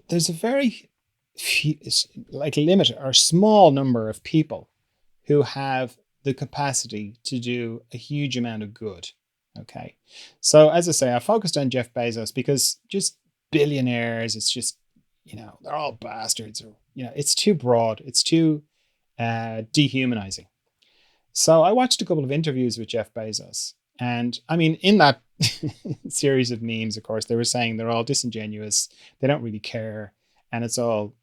there's a very few, like limited or small number of people who have the capacity to do a huge amount of good. Okay. So as I say, I focused on Jeff Bezos because just billionaires, it's just, they're all bastards, or, it's too broad. It's too dehumanizing. So I watched a couple of interviews with Jeff Bezos. And I mean, in that series of memes, of course, they were saying they're all disingenuous. They don't really care. And it's all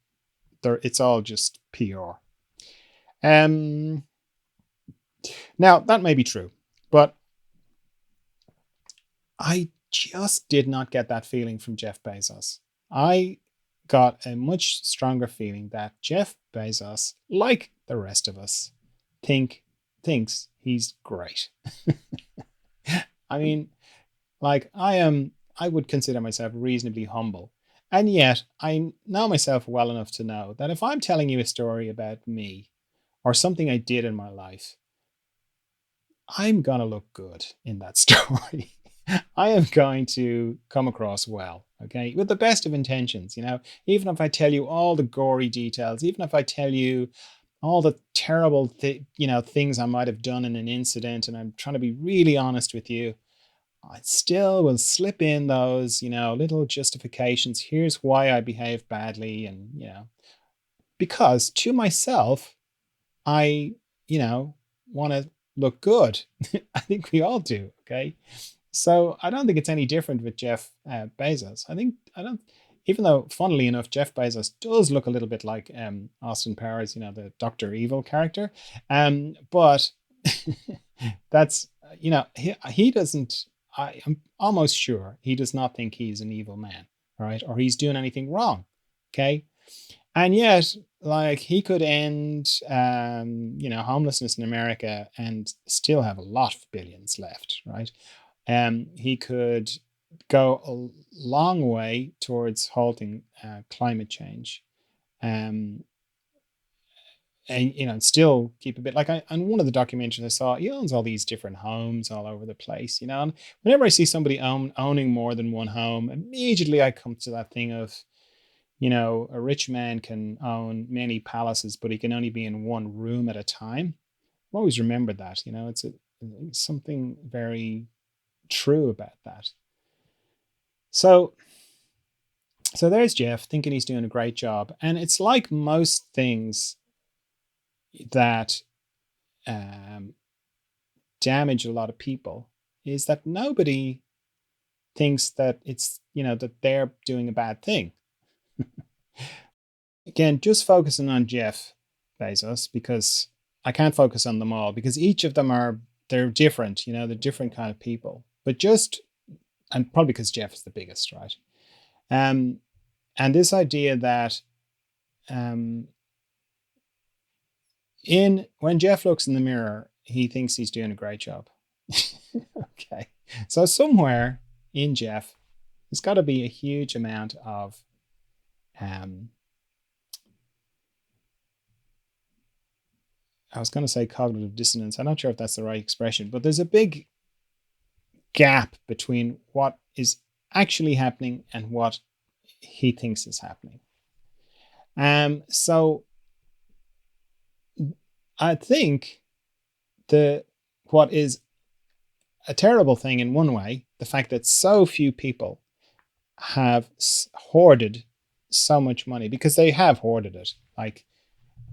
just PR. Um, Now, that may be true, but I just did not get that feeling from Jeff Bezos. I got a much stronger feeling that Jeff Bezos, like the rest of us, think thinks he's great. I mean, like I would consider myself reasonably humble. And yet I know myself well enough to know that if I'm telling you a story about me or something I did in my life, I'm going to look good in that story. I am going to come across well, okay, with the best of intentions. Even if I tell you all the gory details, even if I tell you all the terrible, things I might have done in an incident, and I'm trying to be really honest with you, I still will slip in those, little justifications. Here's why I behaved badly, and because to myself, I, want to look good. I think we all do. Okay. So I don't think it's any different with Jeff Bezos. I don't, even though, funnily enough, Jeff Bezos does look a little bit like Austin Powers, the Doctor Evil character. But that's, he doesn't, I am almost sure he does not think he's an evil man, all right, or he's doing anything wrong. Okay. And yet, like, he could end, homelessness in America and still have a lot of billions left, right? He could go a long way towards halting climate change, um, and still keep a bit like on one of the documentaries I saw. He owns all these different homes all over the place, And whenever I see somebody owning more than one home, immediately I come to that thing of, a rich man can own many palaces, but he can only be in one room at a time. I've always remembered that. It's something very true about that. So, so there's Jeff thinking he's doing a great job, and it's like most things that um, damage a lot of people is that nobody thinks that it's that they're doing a bad thing. Again, just focusing on Jeff Bezos because I can't focus on them all because each of them they're different. They're different kind of people. But just and probably because Jeff is the biggest, right? Um, and this idea that um, in when Jeff looks in the mirror, he thinks he's doing a great job. Okay, so somewhere in Jeff, there's got to be a huge amount of um, I was going to say cognitive dissonance. I'm not sure if that's the right expression, but there's a big gap between what is actually happening and what he thinks is happening. So I think the what is a terrible thing in one way, the fact that so few people have hoarded so much money because they have hoarded it. Like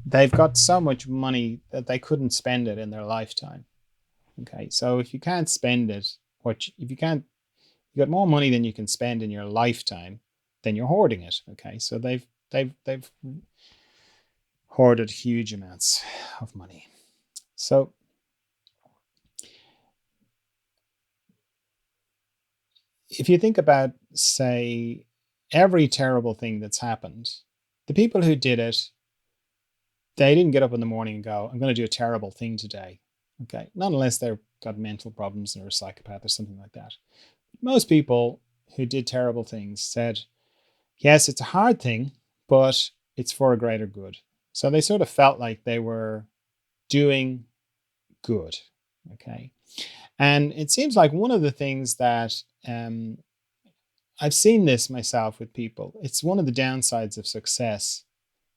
they've got so much money that they couldn't spend it in their lifetime. Okay, so if you can't spend it, if you can't, you got more money than you can spend in your lifetime, then you're hoarding it. Okay, so they've hoarded huge amounts of money. So if you think about, say, every terrible thing that's happened, the people who did it, they didn't get up in the morning and go, I'm going to do a terrible thing today. Okay. Not unless they've got mental problems or a psychopath or something like that. Most people who did terrible things said, yes, it's a hard thing, but it's for a greater good. So they sort of felt like they were doing good. Okay. And it seems like one of the things that I've seen this myself with people. It's one of the downsides of success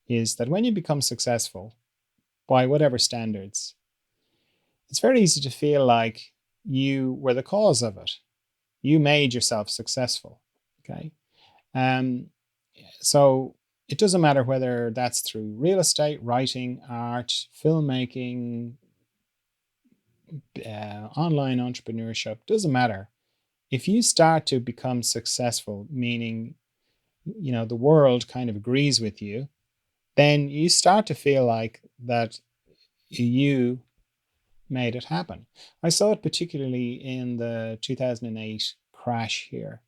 is that when you become successful by whatever standards, it's very easy to feel like you were the cause of it. You made yourself successful. Okay. Um, so it doesn't matter whether that's through real estate, writing, art, filmmaking, online entrepreneurship, doesn't matter. If you start to become successful, meaning, the world kind of agrees with you, then you start to feel like that you made it happen. I saw it particularly in the 2008 crash here.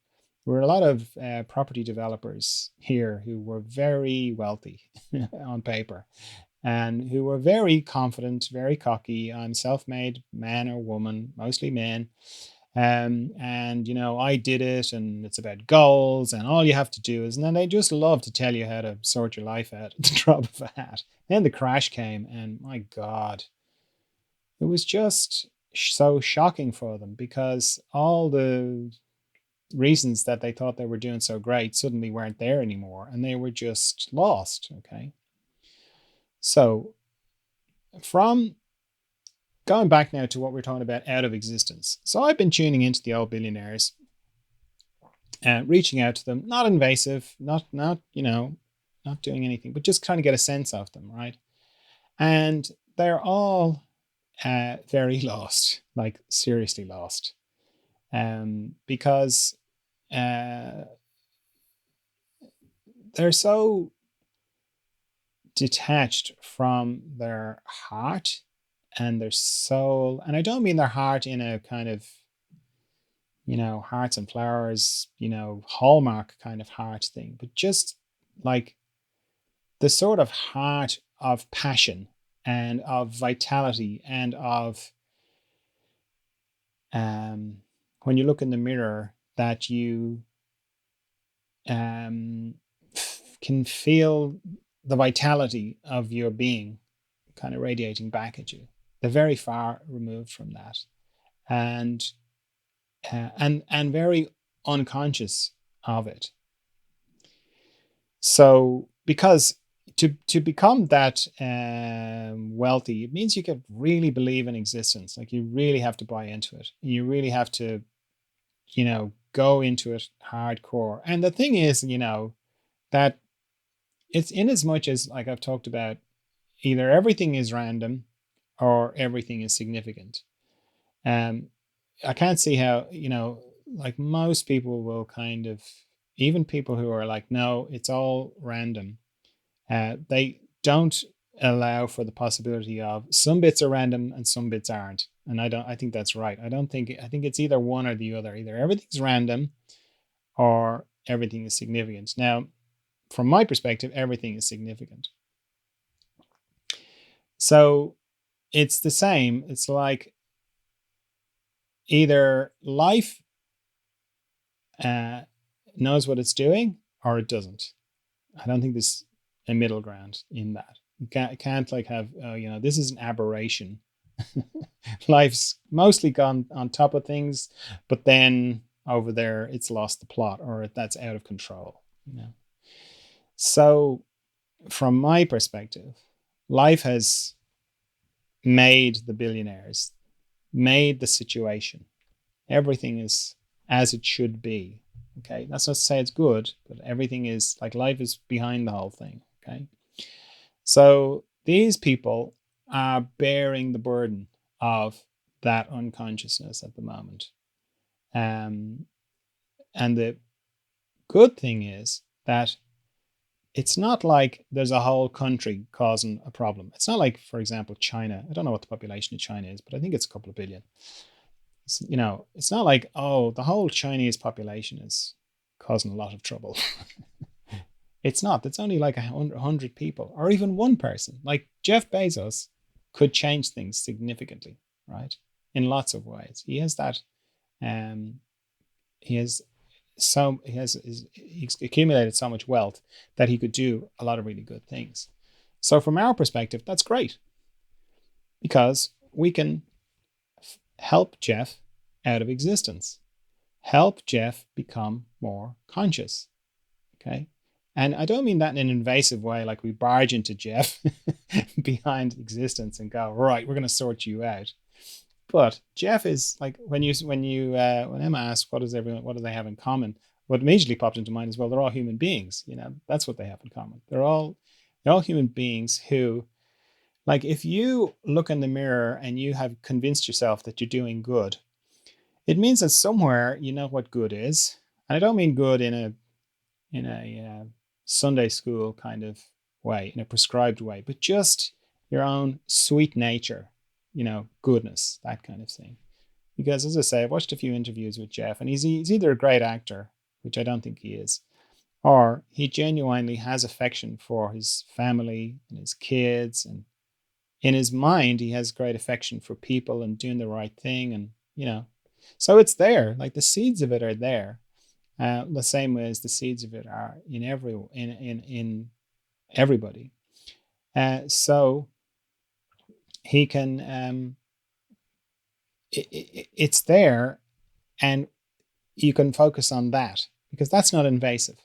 There were a lot of property developers here who were very wealthy on paper and who were very confident, very cocky. I'm self made man or woman, mostly men. And I did it, and it's about goals, and all you have to do is, and then they just love to tell you how to sort your life out at the drop of a hat. Then the crash came, and my God, it was just so shocking for them because all the reasons that they thought they were doing so great suddenly weren't there anymore, and they were just lost. Okay. So, from going back now to what we're talking about out of existence. So, I've been tuning into the old billionaires and reaching out to them, not invasive, not doing anything, but just trying to get a sense of them, right? And they're all very lost, like seriously lost, because uh, they're so detached from their heart and their soul. And I don't mean their heart in a kind of, hearts and flowers, hallmark kind of heart thing, but just like the sort of heart of passion and of vitality and of when you look in the mirror that you um, can feel the vitality of your being kind of radiating back at you. They're very far removed from that, and and very unconscious of it. So because to become that wealthy, it means you could really believe in existence. Like you really have to buy into it. You really have to, go into it hardcore. And the thing is, that it's in as much as like I've talked about, either everything is random or everything is significant. Um, I can't see how, like most people will kind of, even people who are like, no, it's all random. They don't allow for the possibility of some bits are random and some bits aren't. And I think that's right. I think it's either one or the other. Either everything's random or everything is significant. Now, from my perspective, everything is significant. So it's the same. It's like either life uh, knows what it's doing or it doesn't. I don't think there's a middle ground in that. You can't like have, this is an aberration. Life's mostly gone on top of things, but then over there it's lost the plot or that's out of control. So from my perspective, life has made the billionaires, made the situation. Everything is as it should be. Okay, that's not to say it's good, but everything is like life is behind the whole thing. Okay, so these people are bearing the burden of that unconsciousness at the moment. And the good thing is that it's not like there's a whole country causing a problem. It's not like, for example, China. I don't know what the population of China is, but I think it's a couple of billion. It's not like, oh, the whole Chinese population is causing a lot of trouble. It's not. It's only like 100 people or even one person. Like Jeff Bezos could change things significantly, right? In lots of ways. He has that. Um, he has he's accumulated so much wealth that he could do a lot of really good things. So from our perspective, that's great because we can help Jeff out of existence, help Jeff become more conscious. Okay. And I don't mean that in an invasive way, like we barge into Jeff behind existence and go, right, we're going to sort you out. But Jeff is like when Emma asked what do they have in common, what immediately popped into mind is, well, they're all human beings. That's what they have in common. They're all human beings who, like, if you look in the mirror and you have convinced yourself that you're doing good, it means that somewhere you know what good is. And I don't mean good in a Sunday school kind of way, in a prescribed way, but just your own sweet nature, goodness, that kind of thing. Because, as I say, I've watched a few interviews with Jeff, and he's either a great actor, which I don't think he is, or he genuinely has affection for his family and his kids. And in his mind, he has great affection for people and doing the right thing. And so it's there, like the seeds of it are there. The same way as the seeds of it are in everybody. So he can, it's there, and you can focus on that because that's not invasive.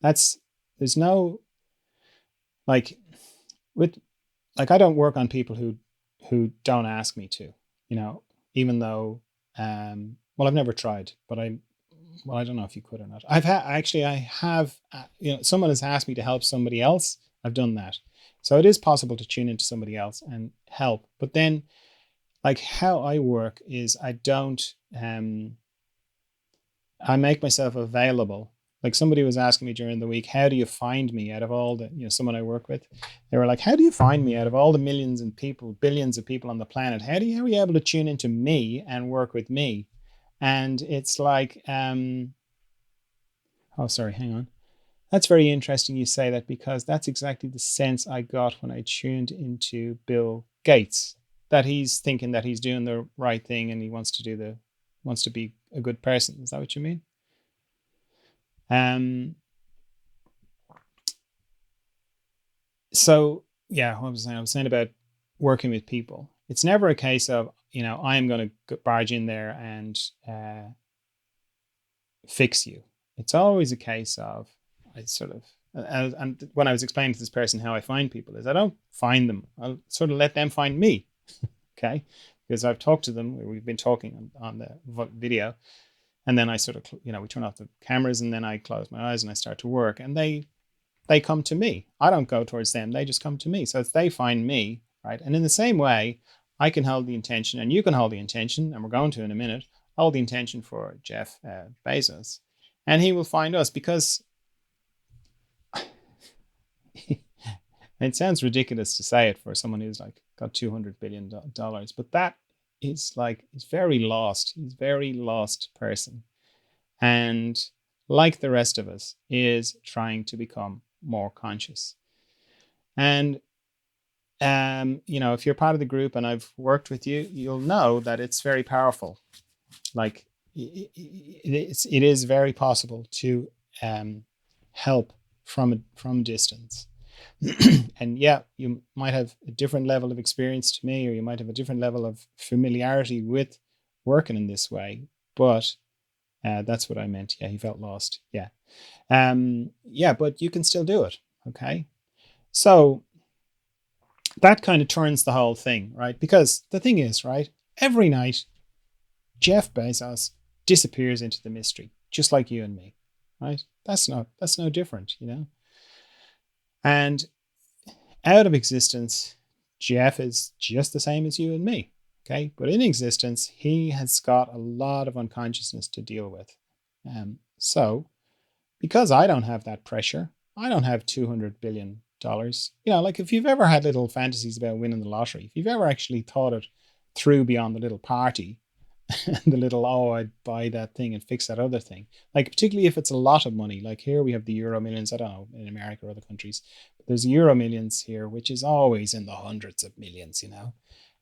There's no, like, with, like, I don't work on people who don't ask me to, even though, well, I've never tried, but well, I don't know if you could or not. I have, someone has asked me to help somebody else. I've done that. So it is possible to tune into somebody else and help. But then, like, how I work is I make myself available. Like, somebody was asking me during the week, how do you find me out of all the, someone I work with? They were like, how do you find me out of all the millions and people, billions of people on the planet? How are you able to tune into me and work with me? And it's like, oh, sorry, hang on. That's very interesting you say that, because that's exactly the sense I got when I tuned into Bill Gates, that he's thinking that he's doing the right thing and he wants to be a good person. Is that what you mean? So yeah, what was I saying? I was saying about working with people. It's never a case of, I'm going to barge in there and fix you. It's always a case of, I sort of, and when I was explaining to this person how I find people, is I don't find them. I'll sort of let them find me. Okay. Because I've talked to them. We've been talking on the video, and then I sort of, we turn off the cameras, and then I close my eyes and I start to work, and they come to me. I don't go towards them. They just come to me. So it's they find me, right? And in the same way, I can hold the intention, and you can hold the intention, and we're going to in a minute, hold the intention for Jeff Bezos, and he will find us, because it sounds ridiculous to say it for someone who's like got $200 billion, but that is like, he's very lost. He's a very lost person. And like the rest of us, is trying to become more conscious. And, if you're part of the group and I've worked with you, you'll know that it's very powerful. Like, it is very possible to help from distance. And yeah, you might have a different level of experience to me, or you might have a different level of familiarity with working in this way, but that's what I meant. Yeah, he felt lost. Yeah. Yeah, but you can still do it. Okay. So that kind of turns the whole thing, right? Because the thing is, right, every night Jeff Bezos disappears into the mystery, just like you and me, right? That's no different, And out of existence, Jeff is just the same as you and me. Okay. But in existence, he has got a lot of unconsciousness to deal with. So because I don't have that pressure, I don't have $200 billion. Like, if you've ever had little fantasies about winning the lottery, if you've ever actually thought it through beyond the little party, the little, oh, I'd buy that thing and fix that other thing. Like, particularly if it's a lot of money. Like, here we have the Euro Millions. I don't know, in America or other countries, but there's Euro Millions here, which is always in the hundreds of millions,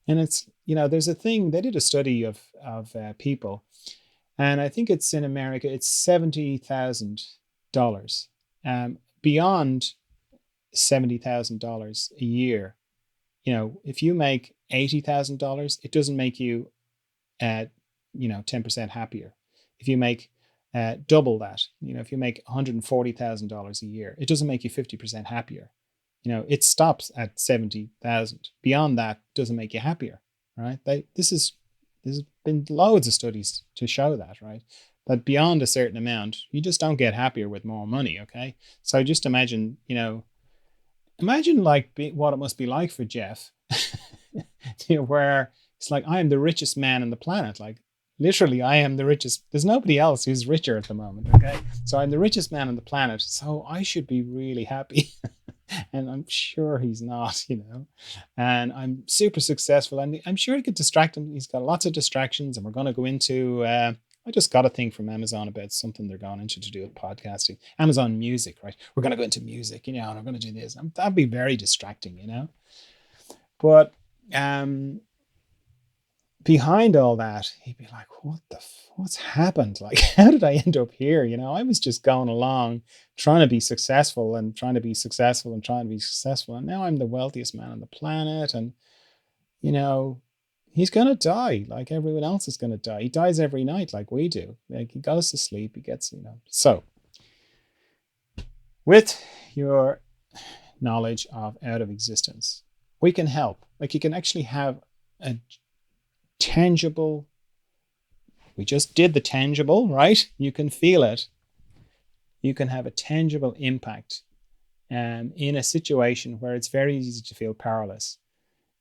And it's, there's a thing, they did a study of people, and I think it's in America, it's $70,000. Beyond $70,000 a year, if you make $80,000, it doesn't make you 10% happier. if you make double that, if you make $140,000 a year, it doesn't make you 50% happier. It stops at 70,000. Beyond that, doesn't make you happier, right? There's been loads of studies to show that, right? That beyond a certain amount, you just don't get happier with more money. Okay, so just imagine, imagine like what it must be like for Jeff, where it's like, I am the richest man on the planet. Like literally, I am the richest. There's nobody else who's richer at the moment. Okay, so I'm the richest man on the planet. So I should be really happy. And I'm sure he's not, and I'm super successful, and I'm sure he could distract him. He's got lots of distractions, and we're going to go into, I just got a thing from Amazon about something they're going into to do with podcasting. Amazon Music, right? We're going to go into music, and we're going to do this. That'd be very distracting. But behind all that, he'd be like, what's happened? Like, how did I end up here? I was just going along trying to be successful and trying to be successful and trying to be successful. And now I'm the wealthiest man on the planet. And, he's going to die like everyone else is going to die. He dies every night like we do. Like he goes to sleep, he gets, So with your knowledge of out of existence, we can help. Like you can actually have a tangible, we just did the tangible, right? You can feel it. You can have a tangible impact in a situation where it's very easy to feel powerless.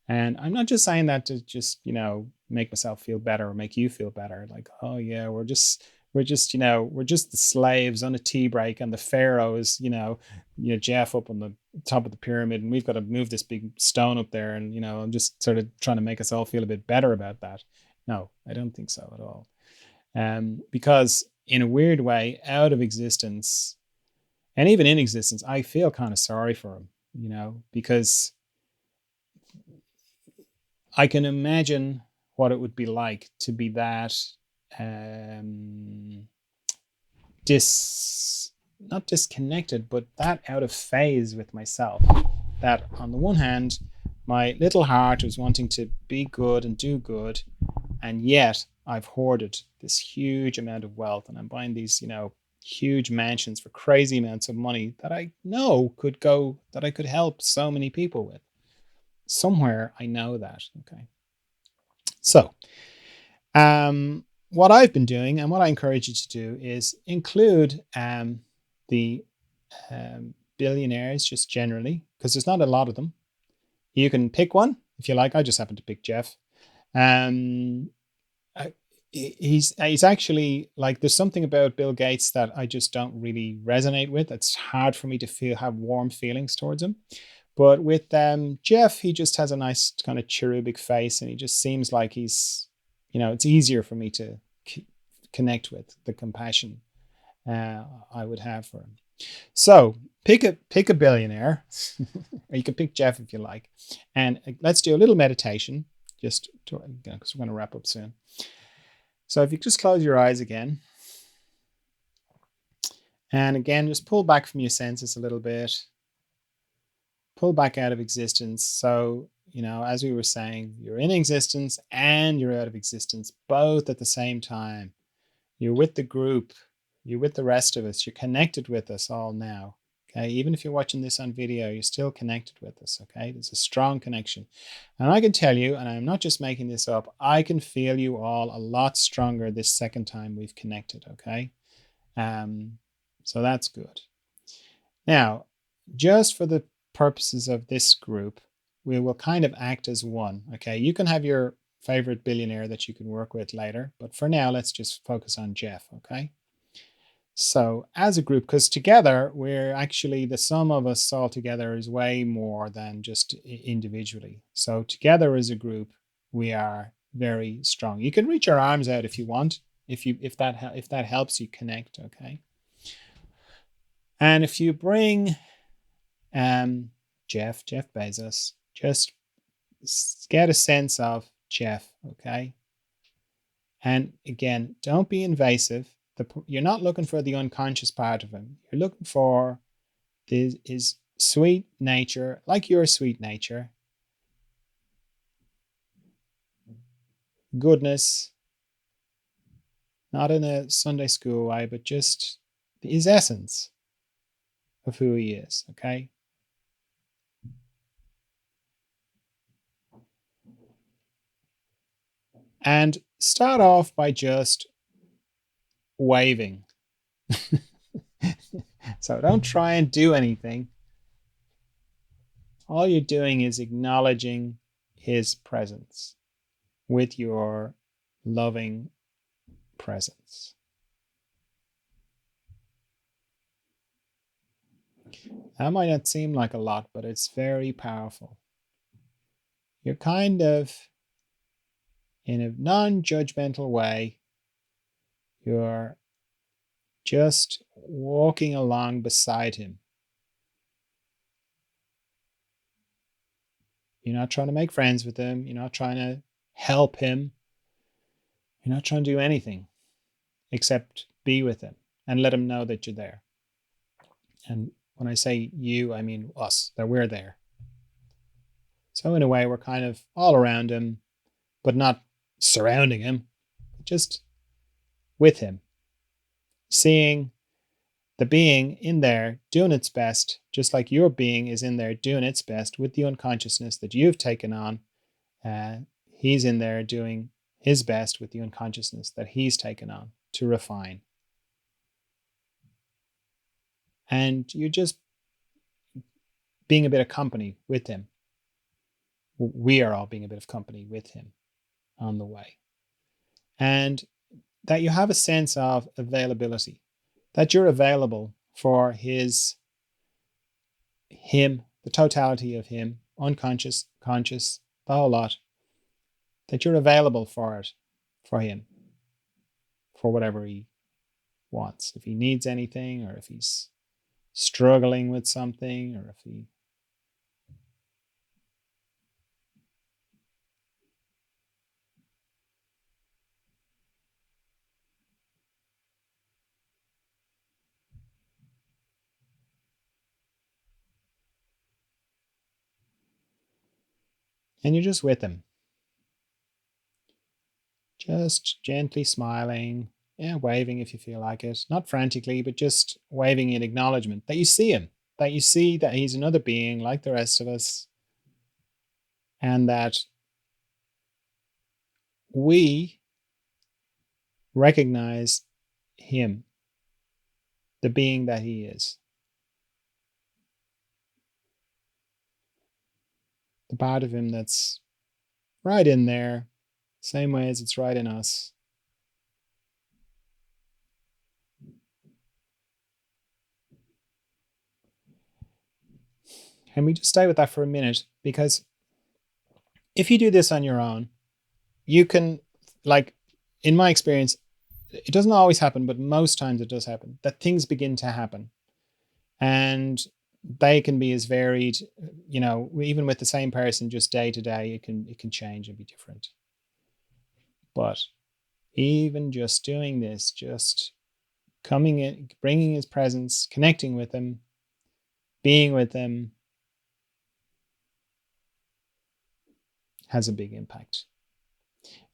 And I'm not just saying that to just, make myself feel better or make you feel better. Like, oh yeah, we're just the slaves on a tea break, and the pharaoh is, Jeff up on the top of the pyramid, and we've got to move this big stone up there. And, I'm just sort of trying to make us all feel a bit better about that. No, I don't think so at all. Because in a weird way, out of existence and even in existence, I feel kind of sorry for him, because I can imagine what it would be like to be that not disconnected, but that out of phase with myself. That on the one hand, my little heart was wanting to be good and do good, and yet I've hoarded this huge amount of wealth, and I'm buying these, huge mansions for crazy amounts of money that I know could go, that I could help so many people with. Somewhere I know that. Okay. So, what I've been doing and what I encourage you to do is include the billionaires just generally, because there's not a lot of them. You can pick one if you like. I just happen to pick Jeff. He's actually like, there's something about Bill Gates that I just don't really resonate with. It's hard for me to have warm feelings towards him. But with Jeff, he just has a nice kind of cherubic face, and he just seems like he's, it's easier for me to connect with the compassion I would have for him. So pick a billionaire, or you can pick Jeff if you like, and let's do a little meditation, just because we're going to wrap up soon. So if you just close your eyes again, and again, just pull back from your senses a little bit, pull back out of existence. So, as we were saying, you're in existence and you're out of existence, both at the same time. You're with the group, you're with the rest of us, you're connected with us all now. Okay, even if you're watching this on video, you're still connected with us. Okay, there's a strong connection. And I can tell you, and I'm not just making this up, I can feel you all a lot stronger this second time we've connected. Okay, so that's good. Now, just for the purposes of this group, we will kind of act as one. Okay, you can have your favorite billionaire that you can work with later, but for now, let's just focus on Jeff. Okay. So as a group, because together we're actually, the sum of us all together is way more than just individually. So together as a group, we are very strong. You can reach your arms out if you want, if that helps you connect. Okay. And if you bring Jeff Bezos, just get a sense of Jeff. Okay. And again, don't be invasive. You're not looking for the unconscious part of him. You're looking for his sweet nature, like your sweet nature, goodness, not in a Sunday school way, but just his essence of who he is. Okay. And start off by just waving. So don't try and do anything. All you're doing is acknowledging his presence with your loving presence. That might not seem like a lot, but it's very powerful. You're kind of, in a non judgmental way, you're just walking along beside him. You're not trying to make friends with him. You're not trying to help him. You're not trying to do anything except be with him and let him know that you're there. And when I say you, I mean us, that we're there. So in a way, we're kind of all around him, but not surrounding him, just with him, seeing the being in there doing its best, just like your being is in there doing its best with the unconsciousness that you've taken on. He's in there doing his best with the unconsciousness that he's taken on to refine. And you're just being a bit of company with him. We are all being a bit of company with him on the way. And that you have a sense of availability, that you're available for him, the totality of him, unconscious, conscious, the whole lot, that you're available for it, for him, for whatever he wants. If he needs anything, or if he's struggling with something, or if he and you're just with him, just gently smiling, yeah, waving if you feel like it, not frantically, but just waving in acknowledgement that you see him, that you see that he's another being like the rest of us, and that we recognize him, the being that he is, the part of him that's right in there, same way as it's right in us. And we just stay with that for a minute, because if you do this on your own, you can, like, in my experience, it doesn't always happen, but most times it does happen, that things begin to happen. And they can be as varied, even with the same person, just day to day, it can change and be different. But even just doing this, just coming in, bringing his presence, connecting with him, being with him, has a big impact.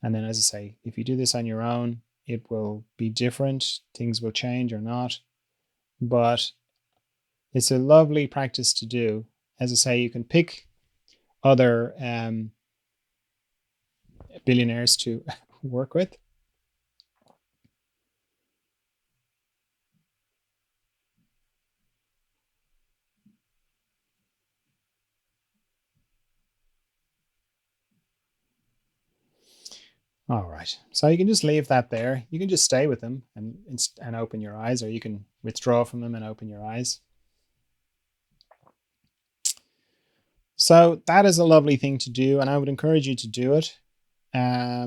And then, as I say, if you do this on your own, it will be different. Things will change or not. But it's a lovely practice to do. As I say, you can pick other billionaires to work with. All right. So you can just leave that there. You can just stay with them and open your eyes, or you can withdraw from them and open your eyes. So that is a lovely thing to do, and I would encourage you to do it. I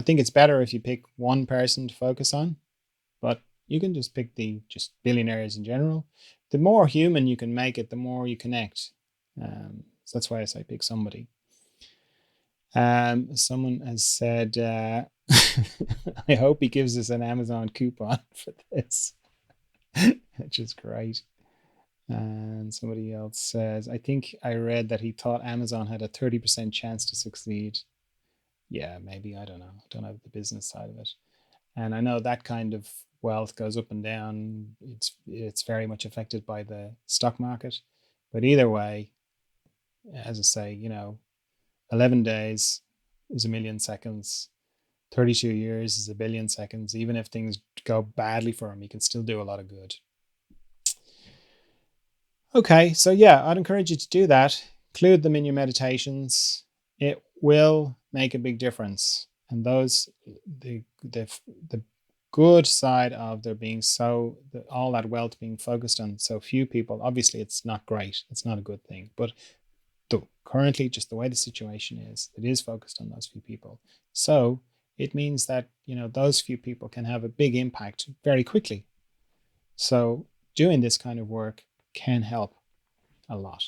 think it's better if you pick one person to focus on, but you can just pick the just billionaires in general. The more human you can make it, the more you connect. So that's why I say pick somebody. Someone has said, I hope he gives us an Amazon coupon for this, which is great. And somebody else says, I think I read that he thought Amazon had a 30% chance to succeed. Yeah, maybe. I don't know. I don't know the business side of it. And I know that kind of wealth goes up and down. It's very much affected by the stock market. But either way, as I say, 11 days is a million seconds. 32 years is a billion seconds. Even if things go badly for him, he can still do a lot of good. Okay, so yeah, I'd encourage you to do that. Include them in your meditations. It will make a big difference. And the good side of there being all that wealth being focused on so few people. Obviously, it's not great. It's not a good thing. But currently, just the way the situation is, it is focused on those few people. So it means that those few people can have a big impact very quickly. So doing this kind of work can help a lot.